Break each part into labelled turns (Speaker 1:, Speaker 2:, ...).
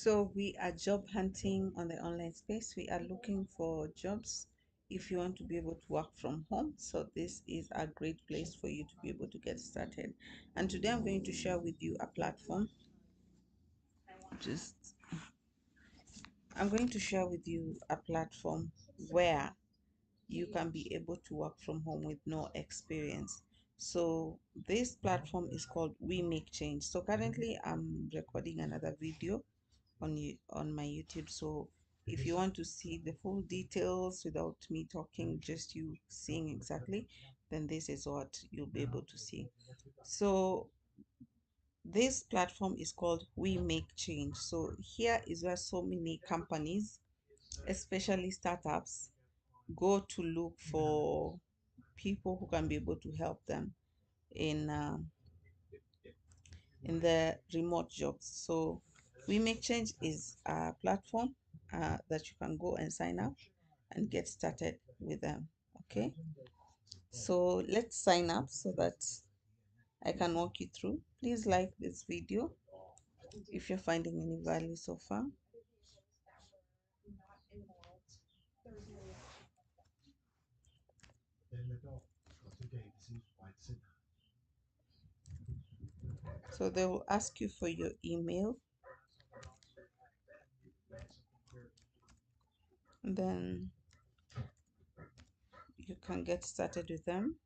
Speaker 1: So we are job hunting on the online space. We are looking for jobs if you want to be able to work from home. So this is a great place for you to be able to get started. And today I'm going to share with you a platform. Just I'm going to share with you a platform where you can be able to work from home with no experience. So this platform is called We Make Change. So currently I'm recording another video on my YouTube. So if you want to see the full details without me talking, just you seeing exactly, then this is what you'll be able to see. So this platform is called We Make Change. So here is where so many companies, especially startups, go to look for people who can be able to help them in the remote jobs. So We Make Change is a platform that you can go and sign up and get started with them. Okay, so let's sign up so that I can walk you through. Please like this video if you're finding any value so far. So they will ask you for your email, then you can get started with them.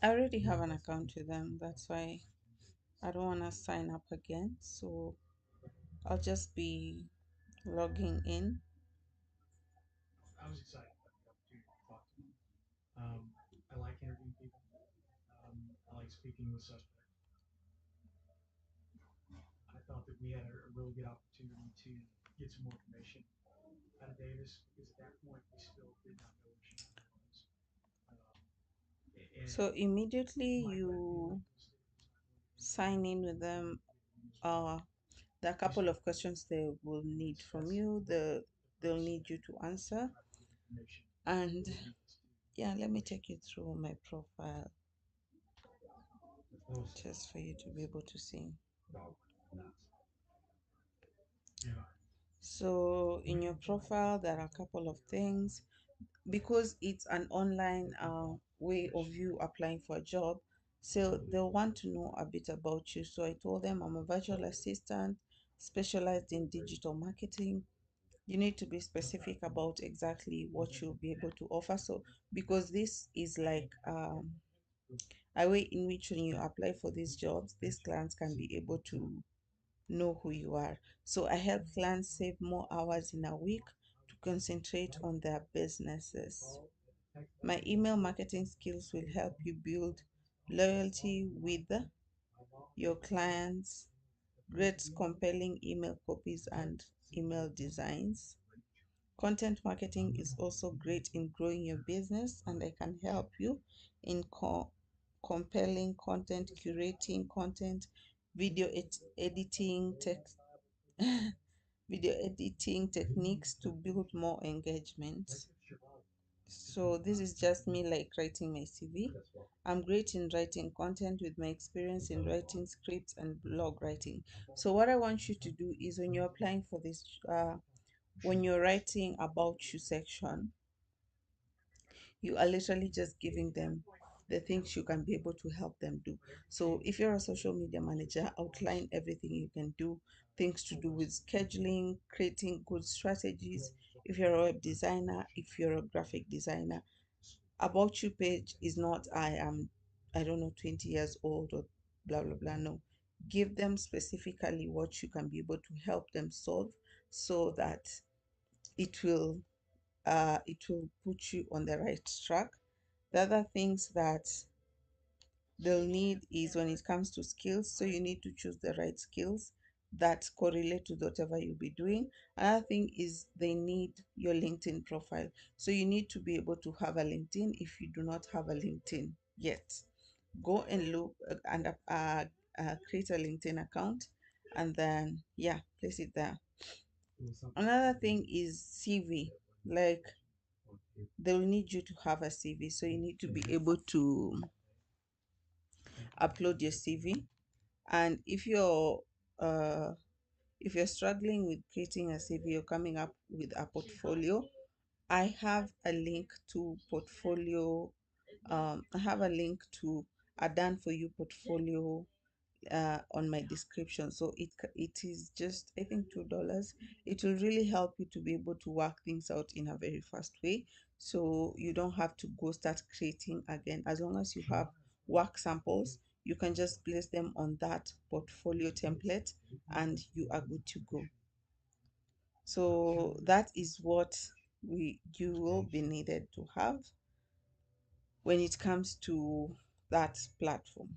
Speaker 1: I already have an account with them, that's why I don't want to sign up again. So I'll just be logging in. So immediately you sign in with them, there are a couple of questions they will need from you. They'll need you to answer. And yeah, let me take you through my profile just for you to be able to see. So in your profile, there are a couple of things. Because it's an online way of you applying for a job, so they'll want to know a bit about you. So I told them I'm a virtual assistant specialized in digital marketing. You need to be specific about exactly what you'll be able to offer. So because this is like a way in which when you apply for these jobs, these clients can be able to know who you are. So I help clients save more hours in a week to concentrate on their businesses. My email marketing skills will help you build loyalty with your clients, great compelling email copies and email designs. Content marketing is also great in growing your business, and I can help you in compelling content, curating content, video editing, text, video editing techniques to build more engagement. So this is just me like writing my CV. I'm great in writing content with my experience in writing scripts and blog writing. So what I want you to do is when you're applying for this, when you're writing about you section, you are literally just giving them the things you can be able to help them do. So if you're a social media manager, outline everything you can do, things to do with scheduling, creating good strategies. If you're a web designer, if you're a graphic designer, about you page is not I don't know 20 years old or blah blah blah. No, give them specifically what you can be able to help them solve, so that it will put you on the right track. The other things that they'll need is when it comes to skills, so you need to choose the right skills that correlate to whatever you'll be doing. Another thing is they need your LinkedIn profile, so you need to be able to have a LinkedIn. If you do not have a LinkedIn yet, go and look and create a LinkedIn account, and then yeah, place it there. Another thing is CV. Like, they'll need you to have a CV, so you need to be able to upload your CV. And if you're struggling with creating a CV, you're coming up with a portfolio, I have a link to portfolio. I have a link to a done for you portfolio on my description. So it is just, I think, $2. It will really help you to be able to work things out in a very fast way, so you don't have to go start creating again. As long as you have work samples, you can just place them on that portfolio template and you are good to go. So that is what you will be needed to have when it comes to that platform.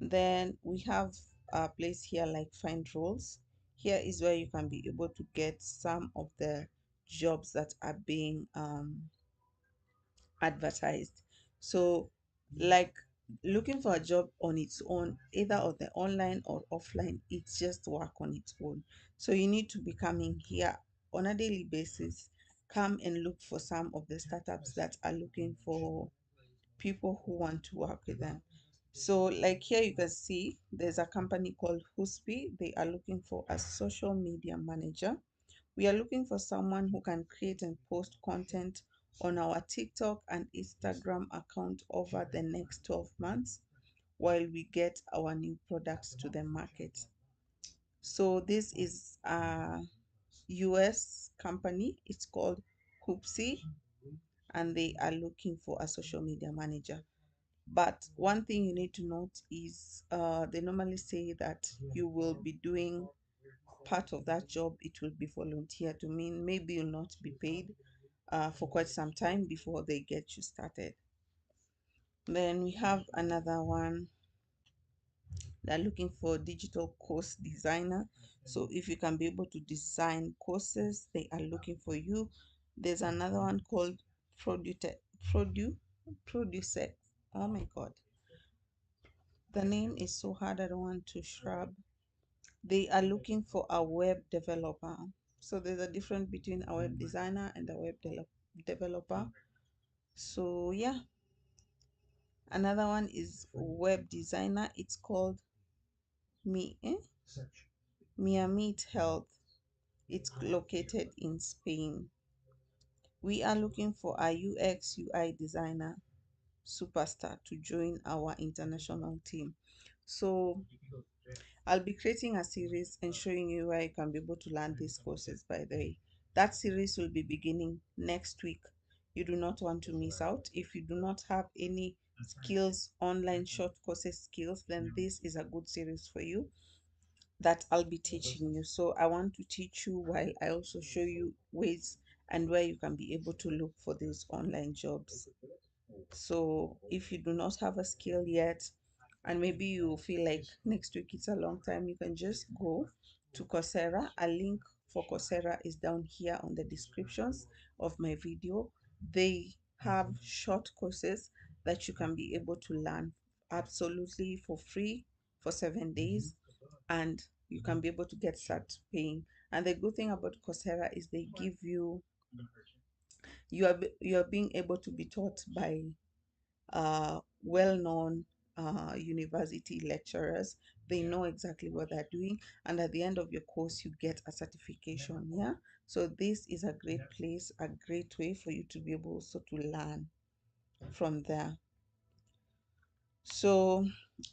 Speaker 1: Then we have a place here like find roles. Here is where you can be able to get some of the jobs that are being advertised. So, like, looking for a job on its own, either on the online or offline, it's just work on its own. So you need to be coming here on a daily basis, come and look for some of the startups that are looking for people who want to work with them. So, like, here you can see there's a company called Huspi. They are looking for a social media manager. We are looking for someone who can create and post content on our TikTok and Instagram account over the next 12 months while we get our new products to the market. So this is a US company. It's called Hoopsy, and they are looking for a social media manager. But one thing you need to note is they normally say that you will be doing part of that job, it will be volunteer, to mean maybe you'll not be paid for quite some time before they get you started. Then we have another one. They're looking for digital course designer. So if you can be able to design courses, they are looking for you. There's another one called produce produce. Oh my god, the name is so hard, I don't want to shrub. They are looking for a web developer. So there's a difference between a web designer and a developer. So yeah, another one is web designer. It's called me Miamit Health. It's located in Spain. We are looking for a UX UI designer superstar to join our international team. So I'll be creating a series and showing you where you can be able to learn these courses, by the way. That series will be beginning next week. You do not want to miss out. If you do not have any skills, online short courses skills, then this is a good series for you that I'll be teaching you. So I want to teach you while I also show you ways and where you can be able to look for these online jobs. So if you do not have a skill yet, and maybe you feel like next week it's a long time, you can just go to Coursera. A link for Coursera is down here on the descriptions of my video. They have short courses that you can be able to learn absolutely for free for 7 days, and you can be able to get start paying. And the good thing about Coursera is they give you, you are being able to be taught by well-known university lecturers. They know exactly what they're doing, and at the end of your course you get a certification. Yeah, so this is a great place, a great way for you to be able also to learn from there. So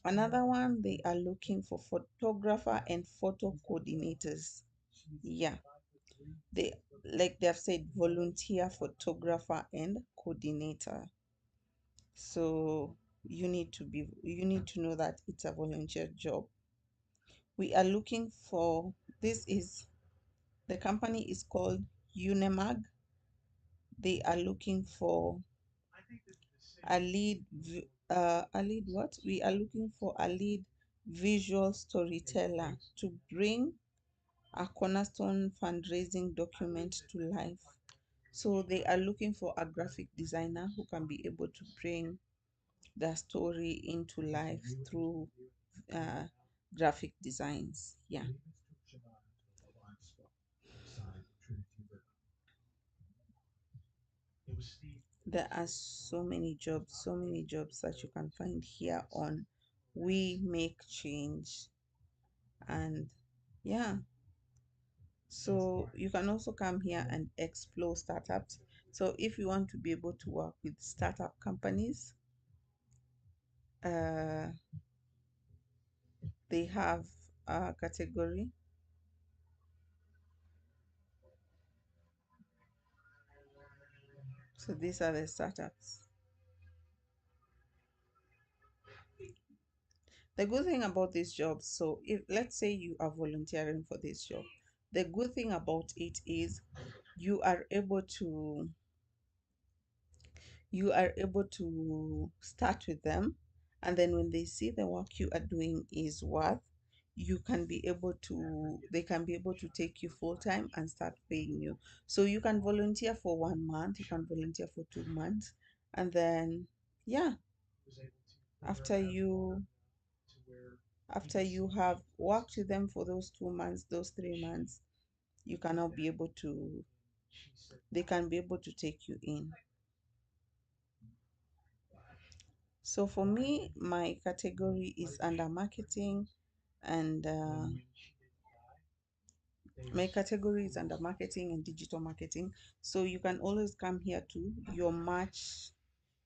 Speaker 1: another one, they are looking for photographer and photo coordinators. Yeah, they, like they have said, volunteer photographer and coordinator. So you need to know that it's a volunteer job. We are looking for, this is, the company is called Unemag. They are looking for a lead what? We are looking for a lead visual storyteller to bring a cornerstone fundraising document to life. So they are looking for a graphic designer who can be able to bring the story into life through uh, graphic designs. Yeah. There are so many jobs that you can find here on We Make Change. And yeah, so you can also come here and explore startups. So if you want to be able to work with startup companies, uh, they have a category. So these are the startups. The good thing about these jobs, so if let's say you are volunteering for this job, the good thing about it is you are able to start with them, and then when they see the work you are doing is worth, they can be able to take you full time and start paying you. So you can volunteer for 1 month, you can volunteer for 2 months, and then yeah, after you have worked with them for those 2 months, those 3 months, you cannot be able to they can be able to take you in. So for me, my category is under marketing, and my category is under marketing and digital marketing. So you can always come here to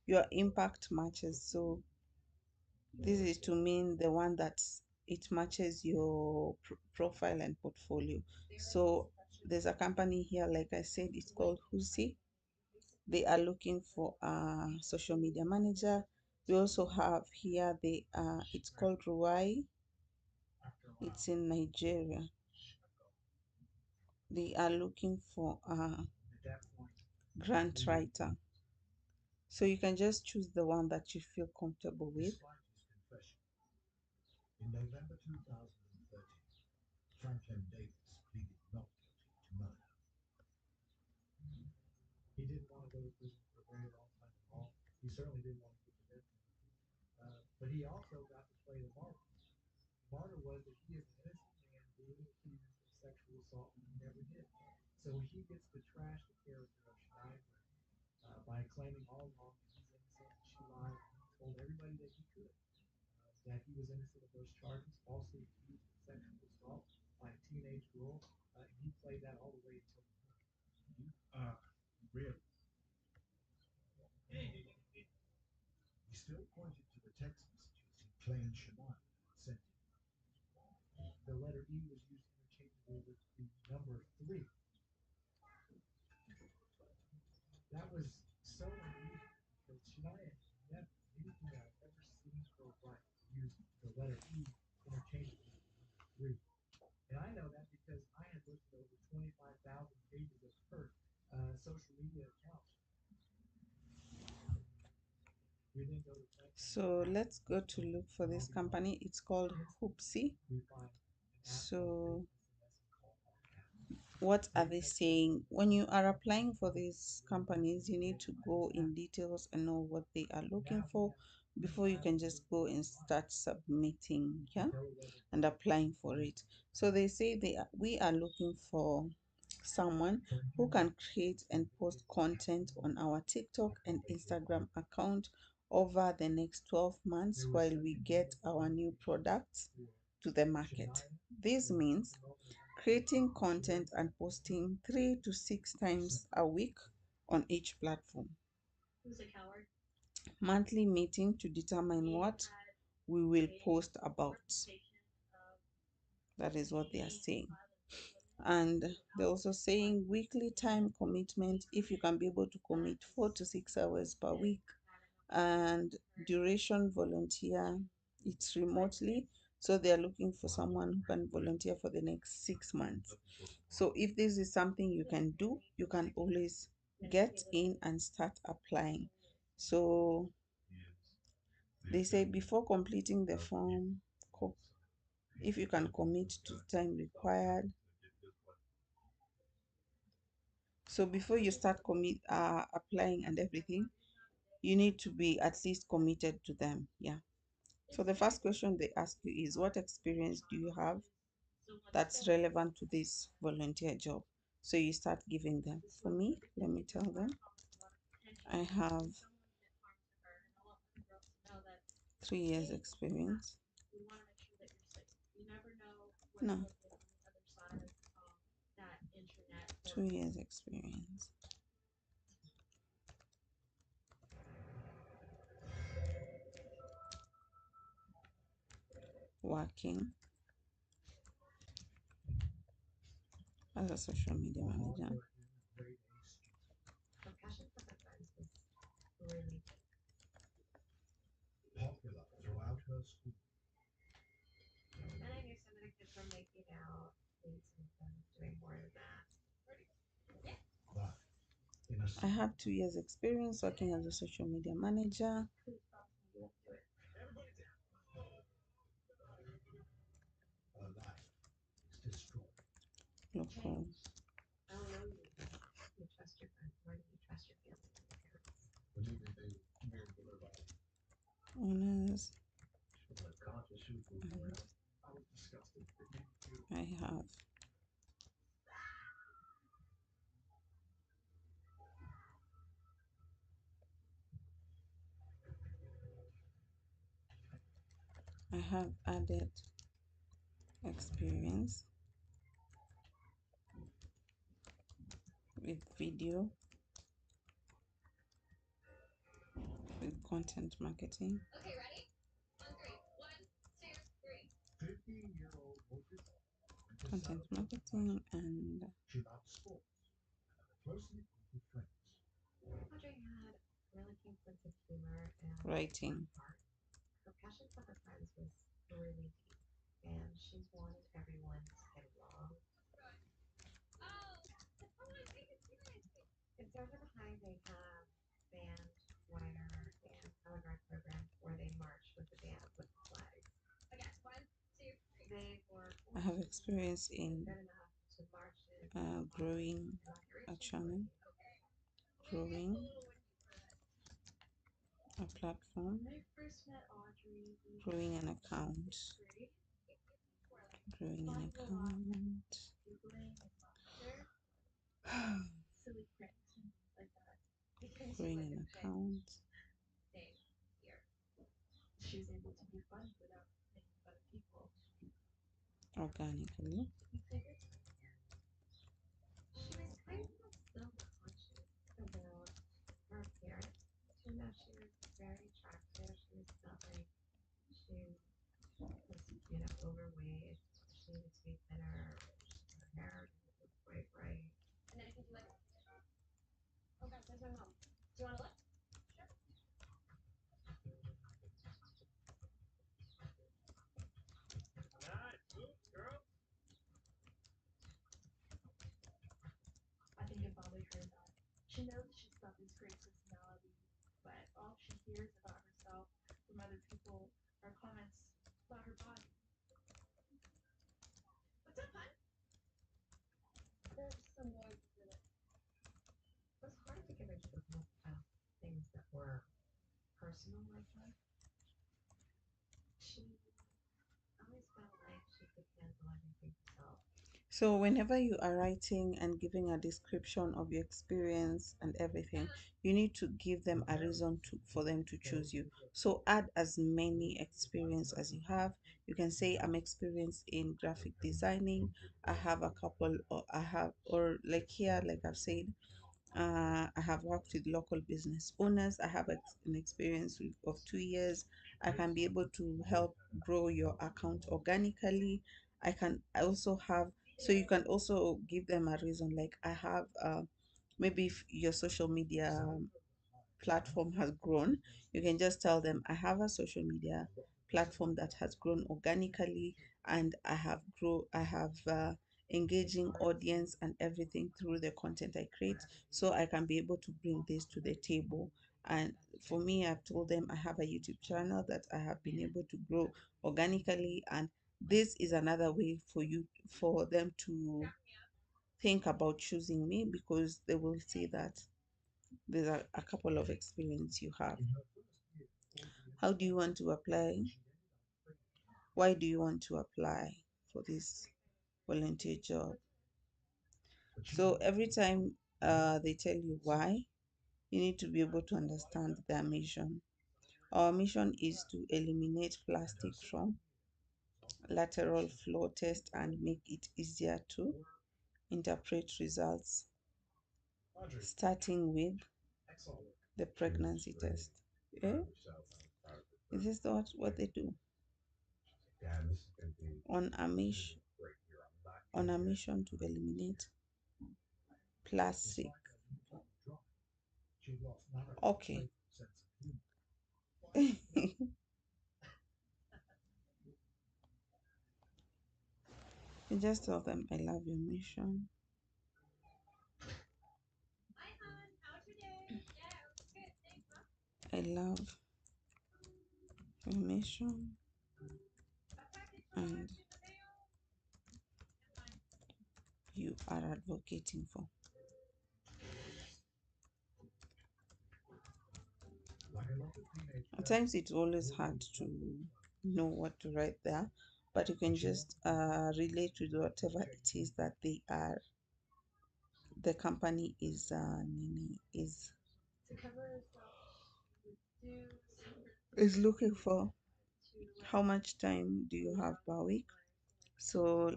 Speaker 1: your impact matches. So this is to mean the one that it matches your profile and portfolio. So there's a company here, like I said, it's called Husi. They are looking for a social media manager. We also have here it's called Ruai. It's in Nigeria. They are looking for a grant writer. So you can just choose the one that you feel comfortable with. In November 2013, Franklin Davis pleaded not guilty to murder. He didn't want to go to prison for a very long time at all. He certainly didn't want to put the death penalty. But he also got to play the martyr. The martyr was that he is an innocent man being accused of sexual assault when he never did. So he gets to trash the character of Shania by claiming all along that he's innocent and she lied. He told everybody that he could that he was innocent of those charges, falsely accused of sexual assault by a teenage girl. And he played that all the way until the end. Really? He still pointed to the text messages he claimed Shania sent him. The letter E was used interchangeably with the number 3. That was so unusual because Shania never, anything I've ever seen her write, used the letter E interchangeably with the number 3. And I know that because I had looked at over 25,000 pages of her social media accounts. So let's go to look for this company. It's called Hoopsy. So what are they saying? When you are applying for these companies, you need to go in details and know what they are looking for before you can just go and start submitting, yeah, and applying for it. So they say we are looking for someone who can create and post content on our TikTok and Instagram account over the next 12 months while we get our new products to the market. This means creating content and posting 3 to 6 times a week on each platform. Monthly meeting to determine what we will post about. That is what they are saying. And they're also saying weekly time commitment, if you can be able to commit 4 to 6 hours per week. And duration volunteer, it's remotely, so they're looking for someone who can volunteer for the next 6 months. So if this is something you can do, you can always get in and start applying. So they say before completing the form, if you can commit to the time required. So before you start applying and everything, you need to be at least committed to them. Yeah. So the first question they ask you is, what experience do you have that's relevant to this volunteer job? So you start giving them. For me, let me tell them. I have 3 years experience. No, 2 years experience. Working as a social media manager. I have 2 years experience working as a social media manager. Local owners. I have added experience with video, with content marketing. Content marketing and writing. I have experience in growing a channel, growing a platform, growing an account, growing an account, growing an account organically. So whenever you are writing and giving a description of your experience and everything, you need to give them a reason for them to choose you. So add as many experience as you have. You can say I'm experienced in graphic designing. I have a couple, or I have, or like here, like I've said, I have worked with local business owners. I have an experience of 2 years. I can be able to help grow your account organically. I also have, so you can also give them a reason, like I have, maybe if your social media platform has grown, you can just tell them I have a social media platform that has grown organically, and I have engaging audience and everything through the content I create, so I can be able to bring this to the table. And for me, I've told them I have a YouTube channel that I have been able to grow organically, and this is another way for them to think about choosing me, because they will see that there's a couple of experience you have. How do you want to apply? Why do you want to apply for this volunteer job? So every time they tell you why, You need to be able to understand their mission. Our mission is to eliminate plastic from lateral flow test and make it easier to interpret results, starting with the pregnancy test. Eh? Is this what they do? On a mission, to eliminate plastic. Okay. You just tell them, I love your mission. I love your mission and you are advocating for. At times it's always hard to know what to write there, but you can just relate with whatever it is that the company is looking for. How much time do you have per week? So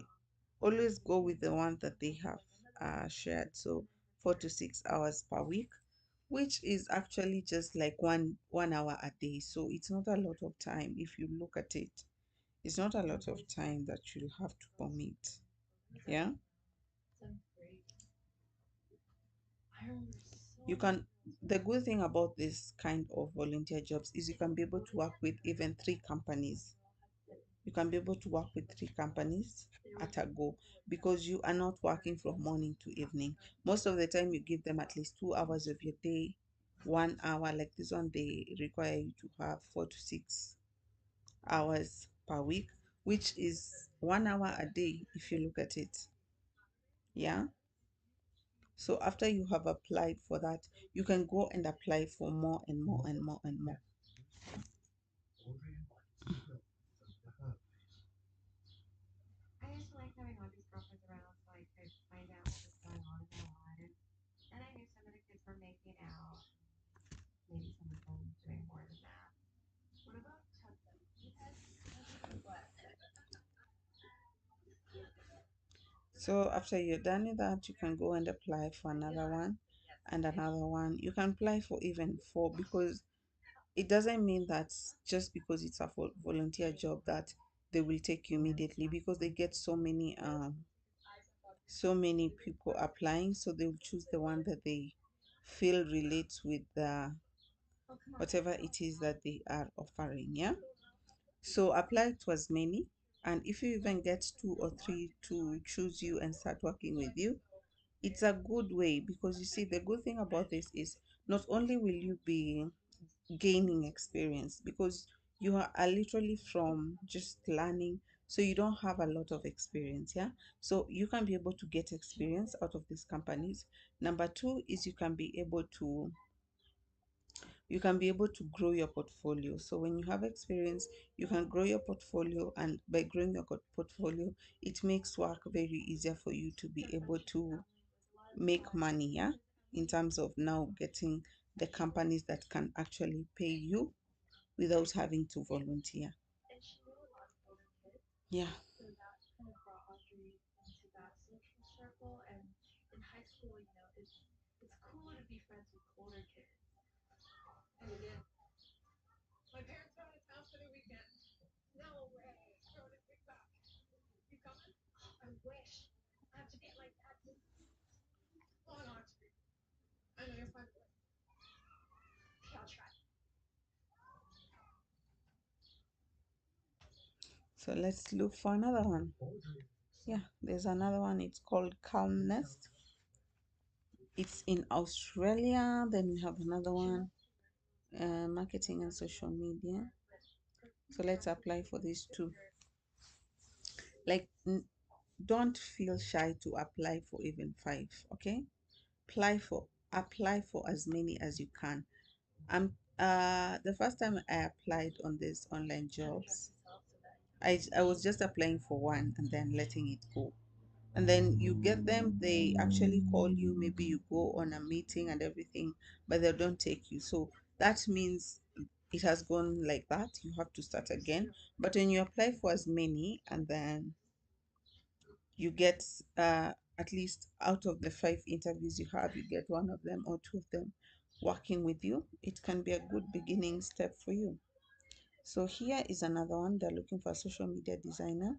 Speaker 1: always go with the one that they have shared. So 4 to 6 hours per week, which is actually just like one hour a day. So it's not a lot of time. If you look at it, it's not a lot of time that you'll have to commit. Yeah, you can. The good thing about this kind of volunteer jobs is you can be able to work with even 3 companies. You can be able to work with 3 companies at a go, because you are not working from morning to evening. Most of the time you give them at least 2 hours of your day, 1 hour. Like this one, they require you to have 4 to 6 hours per week, which is 1 hour a day if you look at it. Yeah. So after you have applied for that, you can go and apply for more and more and more and more. So after you're done with that, you can go and apply for another one and another one. You can apply for even 4, because it doesn't mean that just because it's a volunteer job that they will take you immediately, because they get so many people applying, so they'll choose the one that they feel relates with the whatever it is that they are offering. Yeah. So apply to as many, and if you even get 2 or 3 to choose you and start working with you, it's a good way. Because you see, the good thing about this is not only will you be gaining experience, because you are literally from just learning, so you don't have a lot of experience. Yeah, so you can be able to get experience out of these companies. Number 2 is you can be able to grow your portfolio. So when you have experience, you can grow your portfolio, and by growing your portfolio, it makes work very easier for you to be able to make money. Yeah, in terms of now getting the companies that can actually pay you without having to volunteer. Yeah. So let's look for another one. Yeah, there's another one. It's called Calmness. It's in Australia. Then we have another one, marketing and social media. So let's apply for these 2. Like, don't feel shy to apply for even 5. Okay, apply for as many as you can. The first time I applied on these online jobs, I was just applying for one and then letting it go. and then you get them, they actually call you, maybe you go on a meeting and everything, but they don't take you. So that means it has gone like that. You have to start again. But when you apply for as many, and then you get at least out of the 5 interviews you have, you get one of them or two of them working with you, it can be a good beginning step for you. So here is another one. They're looking for a social media designer.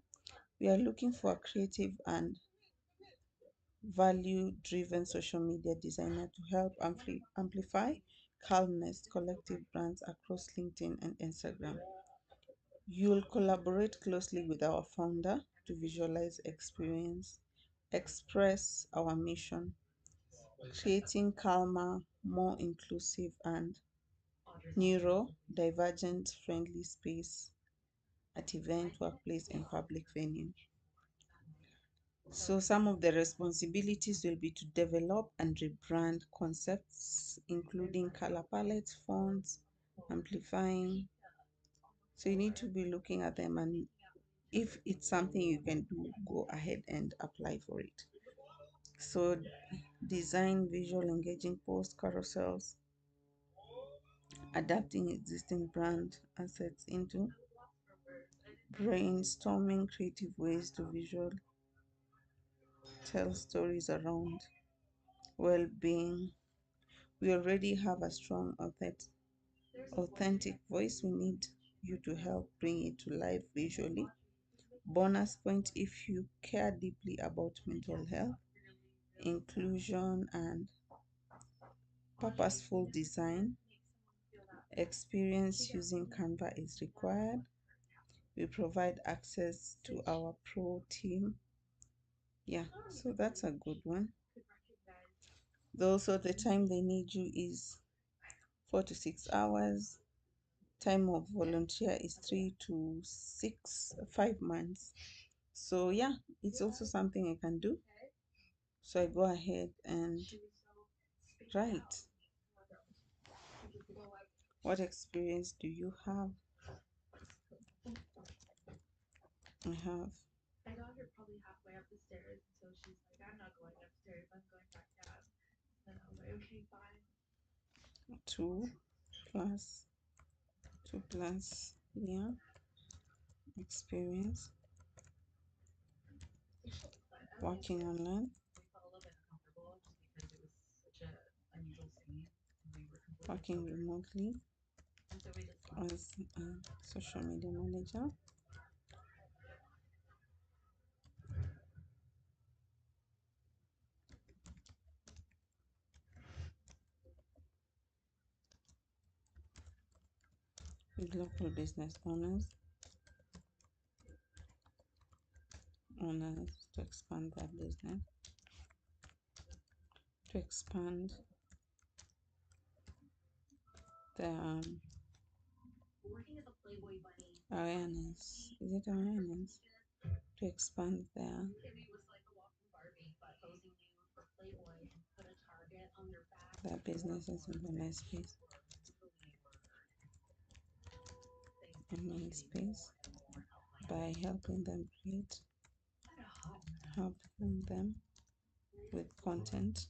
Speaker 1: We are looking for a creative and value-driven social media designer to help amplify calmness collective brands across LinkedIn and Instagram. You'll collaborate closely with our founder to visualize experience, express our mission, creating calmer, more inclusive, and neurodivergent friendly space at event, workplace, and public venue. So some of the responsibilities will be to develop and rebrand concepts, including color palettes, fonts, amplifying. So you need to be looking at them, and if it's something you can do, go ahead and apply for it. So design visual engaging post carousels, adapting existing brand assets into brainstorming creative ways to visual tell stories around well-being. We already have a strong authentic voice. We need you to help bring it to life visually. Bonus point if you care deeply about mental health, inclusion, and purposeful design. Experience using Canva is required. We provide access to our pro team. Yeah, so that's a good one. Also, the time they need you is 4 to 6 hours. Time of volunteer is 3 to 6, 5 months. So yeah, it's also something I can do. So I go ahead and write. What experience do you have? I have 2 plus 2 plus experience working online, working remotely as a social media manager. With local business owners to expand their business, to expand their awareness. Is it awareness? To expand their businesses in the online space by helping them with content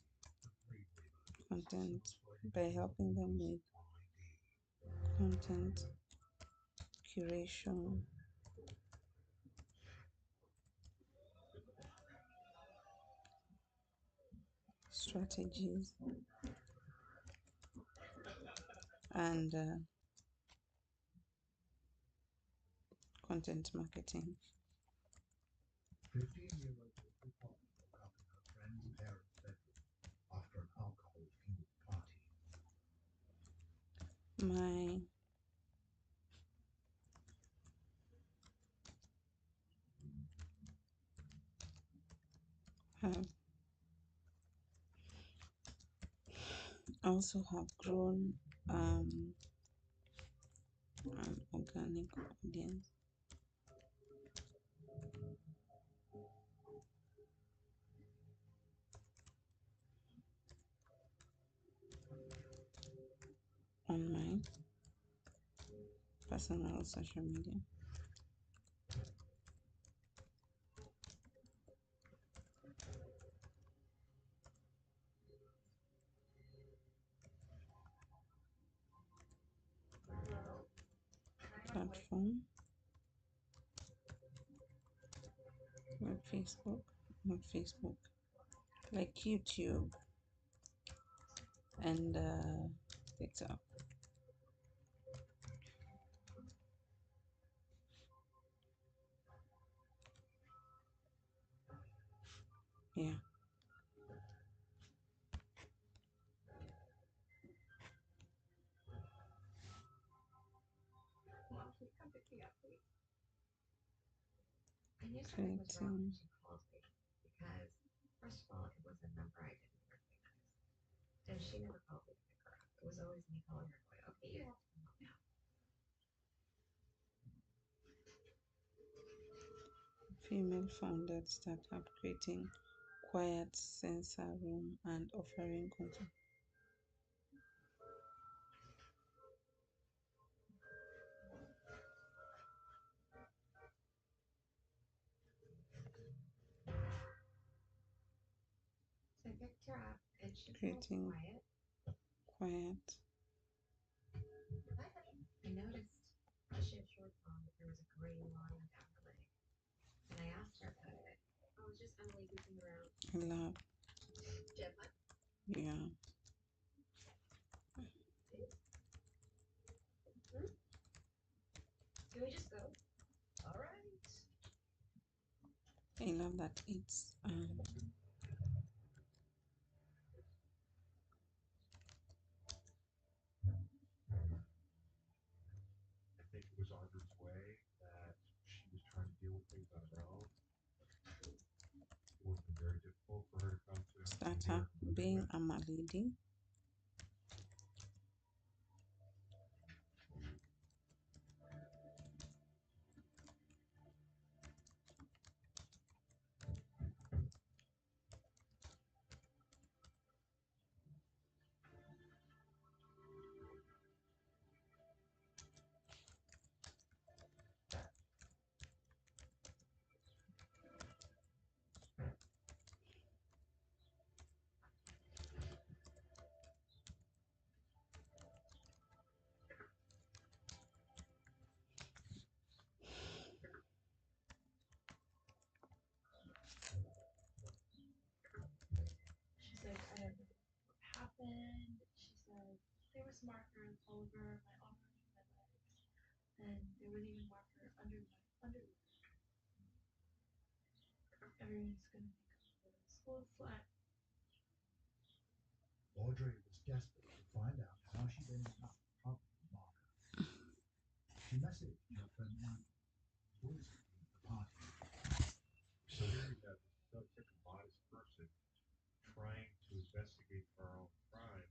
Speaker 1: by helping them with content curation, strategies, and content marketing. My have also have grown an organic audience on my personal social media. platform, not Facebook, not Facebook, like YouTube and TikTok. Yeah. Creating. Female founded startup creating quiet sensor room and offering content. Creating quiet. I love. Yeah. I love that it's startup being a lady.
Speaker 2: Audrey was desperate to find out how she'd ended up partnering Marco. She messaged her friend Michael, who was at the party.
Speaker 3: So here you have such a modest person trying to investigate for her own crime.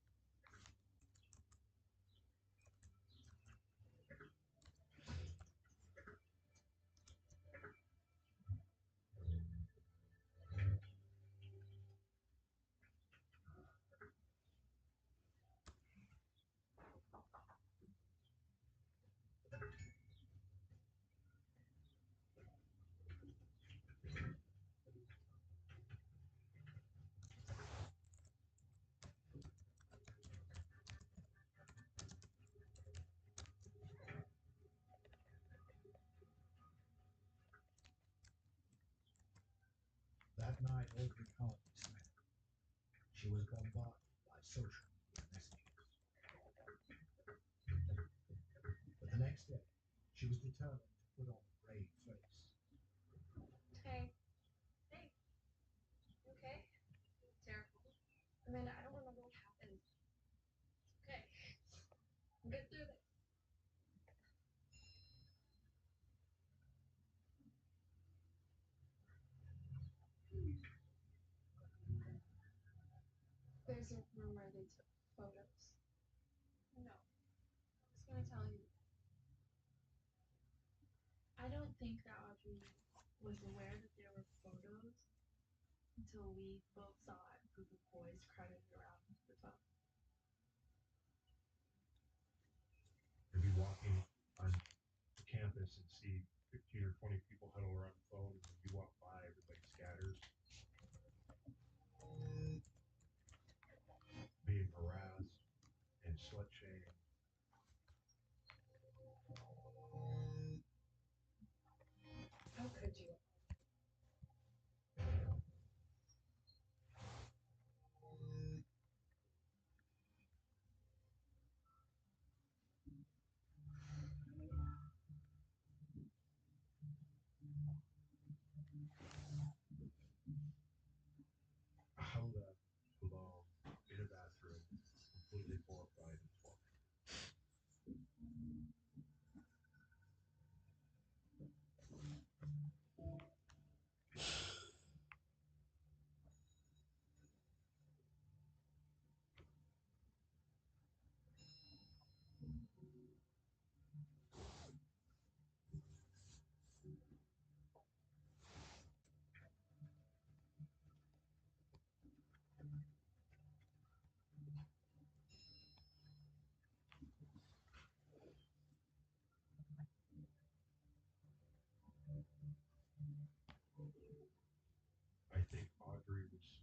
Speaker 2: That night, Audrey hardly slept. She was bombarded by social media messages. But the next day, she was determined to put on a brave face.
Speaker 3: You'd be walking on campus and see 15 or 20 people huddle around the phone, and when you walk by, everybody scatters, being harassed and slut shamed.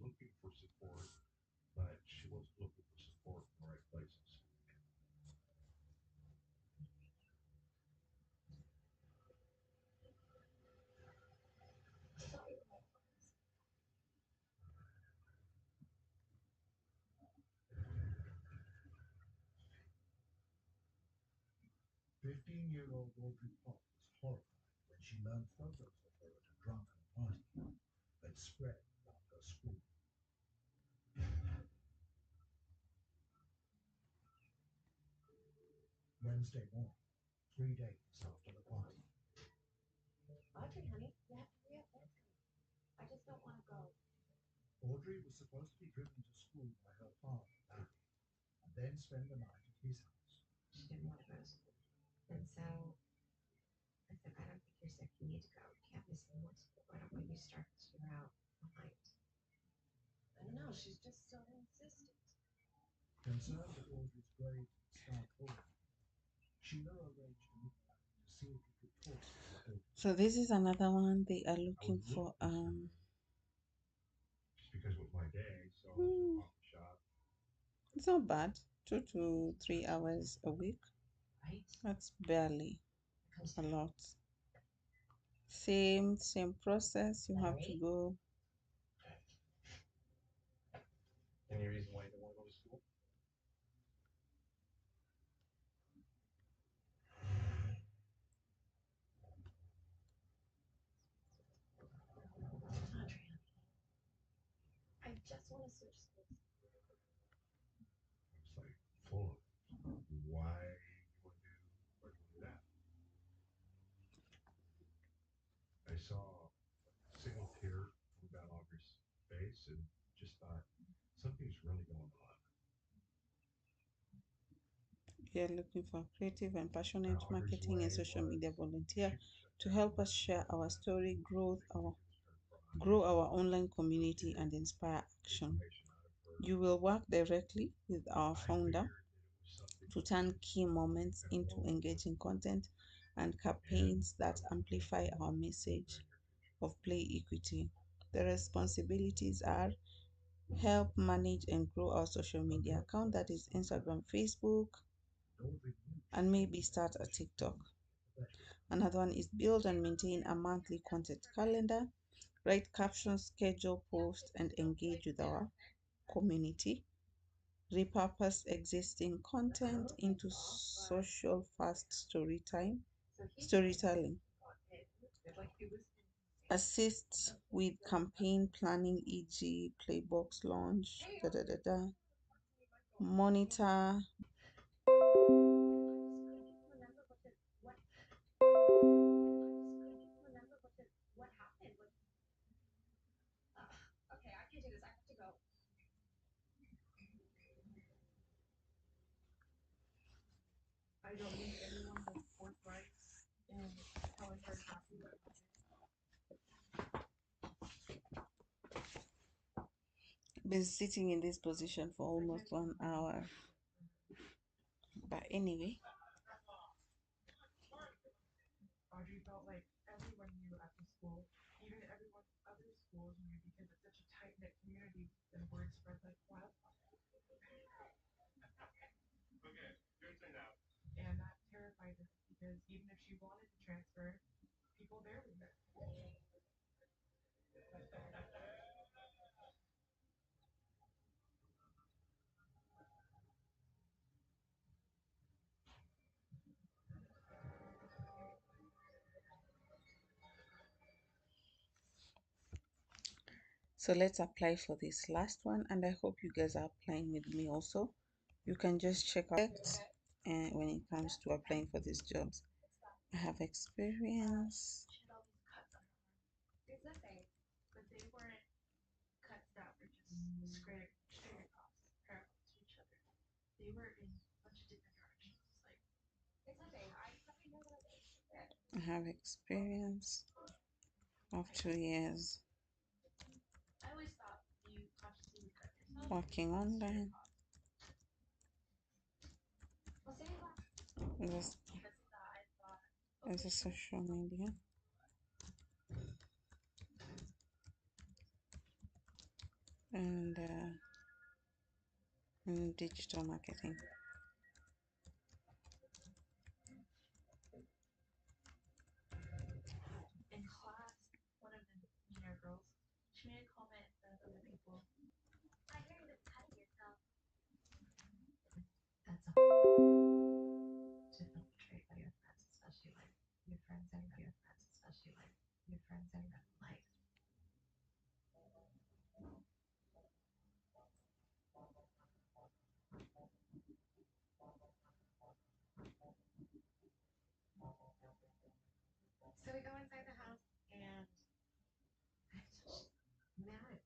Speaker 3: looking for support, but she wasn't looking for support in the right places.
Speaker 2: 15-year-old Audrey Pop was horrified when she learned photos of her at a drunken party had spread around her school. Wednesday morning, 3 days after the party.
Speaker 4: Audrey, honey, you have to hurry up. That's coming. I just don't want to go.
Speaker 2: Audrey was supposed to be driven to school by her father, Larry, and then spend the night at his house.
Speaker 4: She didn't want to go to school. And so I said, I don't think you're sick. You need to go. You can't miss any more school. I don't want you to start this year out behind. I don't know. She's just so insistent.
Speaker 2: Concerned that Audrey's grades would start falling, Sheila arranged a meeting to see if he could talk to Audrey.
Speaker 1: So this is another one they are looking
Speaker 3: I was
Speaker 1: for.
Speaker 3: really just because it was my day, so I went to a coffee shop.
Speaker 1: It's not bad. 2 to 3 hours a week.
Speaker 4: Right?
Speaker 1: That's barely
Speaker 4: Comes
Speaker 1: a
Speaker 4: down.
Speaker 1: lot. Same process. You have to go.
Speaker 3: Any reason why you don't want to go to school?
Speaker 4: Audrey, honey. I just want to switch schools.
Speaker 3: It's like full of why you want to do that. I saw a single tear come down Audrey's face and just thought something's really going on.
Speaker 1: We are looking for creative and passionate
Speaker 3: Now, Audrey's
Speaker 1: marketing and
Speaker 3: way
Speaker 1: social media
Speaker 3: was
Speaker 1: volunteer
Speaker 3: she would shut
Speaker 1: to
Speaker 3: down
Speaker 1: help us
Speaker 3: the
Speaker 1: share our
Speaker 3: internet,
Speaker 1: story,
Speaker 3: make
Speaker 1: grow
Speaker 3: videos,
Speaker 1: our
Speaker 3: turn
Speaker 1: online
Speaker 3: around,
Speaker 1: community,
Speaker 3: get
Speaker 1: and inspire action.
Speaker 3: information out of her.
Speaker 1: You will work directly with our
Speaker 3: I
Speaker 1: founder
Speaker 3: figured that it was something
Speaker 1: to turn key moments
Speaker 3: gonna
Speaker 1: into
Speaker 3: blow up.
Speaker 1: engaging content and
Speaker 3: And
Speaker 1: campaigns
Speaker 3: I
Speaker 1: that
Speaker 3: was
Speaker 1: amplify our
Speaker 3: in the
Speaker 1: message
Speaker 3: very near future.
Speaker 1: of play equity. The responsibilities are help manage and grow our social media account, that is Instagram, Facebook,
Speaker 2: Audrey knew
Speaker 1: and maybe start a TikTok. Another one is build and maintain a monthly content calendar, write captions, schedule posts, and engage with our community. Repurpose existing content into social fast storytelling. Assist with campaign planning, e.g., playbox launch, monitor
Speaker 4: What happened? Okay, I can't do this. I have to go. I don't think anyone was forthright in telling her exactly what happened.
Speaker 1: been sitting in this position for almost 1 hour. But anyway,
Speaker 4: Audrey felt like everyone knew at the school, even everyone other schools knew because it's such a tight-knit community and word spread like wildfire.
Speaker 3: Okay, your turn now.
Speaker 4: And that terrified her because even if she wanted to transfer, people there were there.
Speaker 1: so let's apply for this last one, and I hope you guys are applying with me also. You can just check out and when it comes to applying for these jobs. I have experience.
Speaker 4: She had all these cuts on her arm. It's nothing, but they weren't cuts that were just straight across, parallel to each other. They were in a bunch of different directions. Like, it's nothing. I probably know what it is.
Speaker 1: I have experience of 2 years
Speaker 4: I always thought you consciously would cut yourself.
Speaker 1: working online
Speaker 4: Well, say that.
Speaker 1: as
Speaker 4: Because of that, I thought,
Speaker 1: as a social media. and in digital marketing.
Speaker 4: In class, one of the meaner girls, she made a comment that other people. I hear you've been cutting yourself. That's a to infiltrate by your friends, especially like your friends and your friends, especially like your friends and like. So we go inside the house and mad,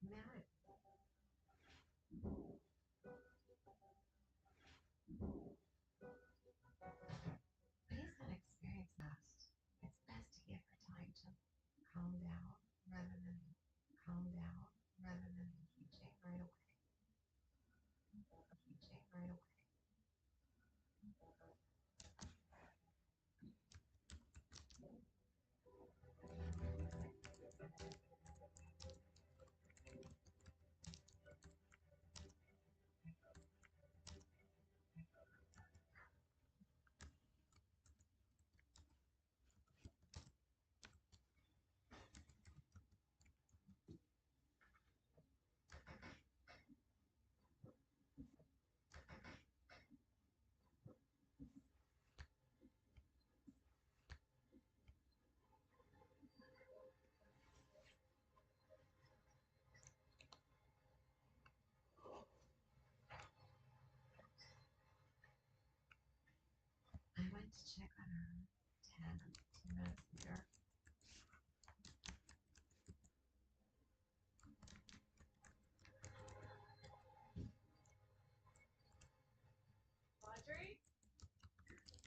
Speaker 4: mad. Based on experience past, it's best to give her time to calm down rather than calm down rather than teaching right away. Teaching right away. I went to check on her 10 minutes later. Audrey?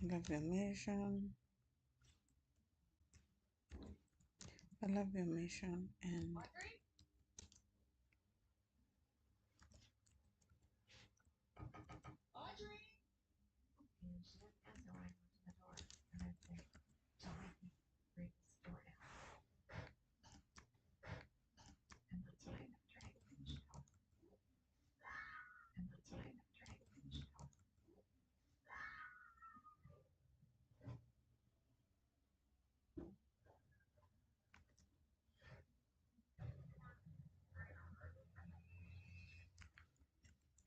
Speaker 1: Love your mission. I love your mission and
Speaker 4: Audrey? Audrey? And she didn't answer when I went to the door. And I said, don't make me break this door down. And that's when I got dragged in the shower. And that's when I got dragged in the shower.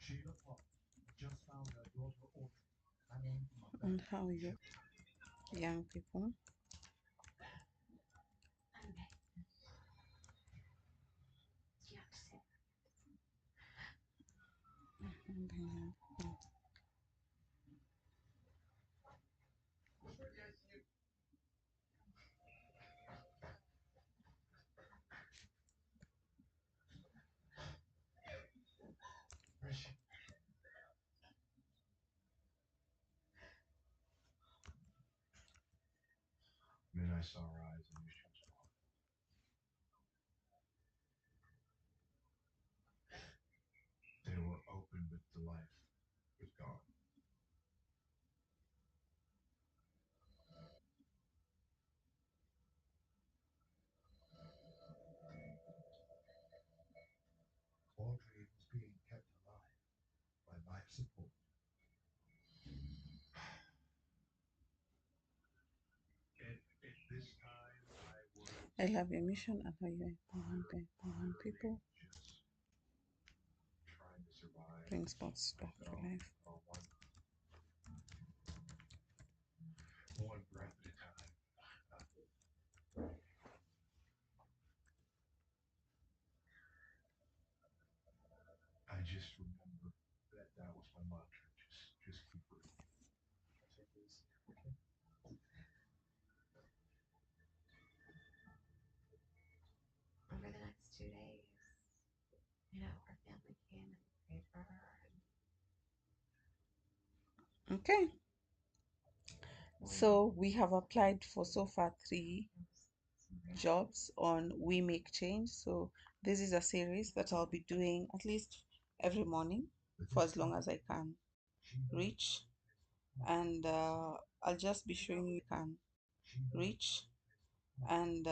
Speaker 2: 8 o'clock. Just found her daughter Audrey hanging from a
Speaker 1: and
Speaker 2: bed.
Speaker 1: how you young people
Speaker 4: I'm back. You have to say
Speaker 2: Where is she?
Speaker 3: Then I saw her eyes and knew she was gone. They were open, but the life was gone.
Speaker 2: Audrey was being kept alive by life support.
Speaker 3: At this time, I was.
Speaker 1: I love your mission and how you empower people,
Speaker 3: Just trying to survive.
Speaker 1: bring sports back to life.
Speaker 3: On one breath at a time. I just remember that was my mantra. Just keep breathing.
Speaker 4: over the next 2 days, our family came and prayed for her. And
Speaker 1: Okay, so we have applied for so far 3 jobs on We Make Change. So this is a series that I'll be doing at least every morning for as long as I can reach, and I'll just be showing you can reach, and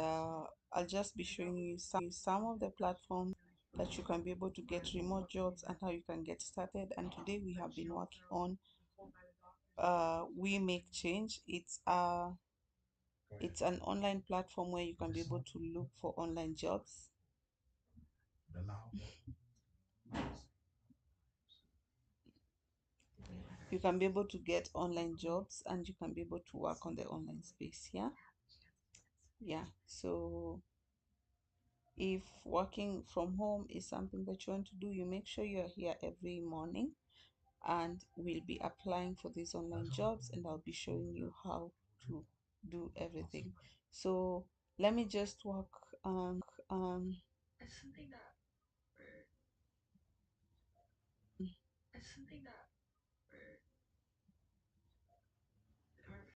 Speaker 1: I'll just be showing you some of the platforms that you can be able to get remote jobs and how you can get started. And today we have been working on We Make Change. It's an online platform where you can be able to look for online jobs.
Speaker 2: The loud
Speaker 1: You can be able to get online jobs and you can be able to work on the online space. Yeah, so if working from home is something that you want to do, you make sure you're here every morning, and we'll be applying for these online jobs and I'll be showing you how to do everything. So let me just walk um
Speaker 4: It's something that we're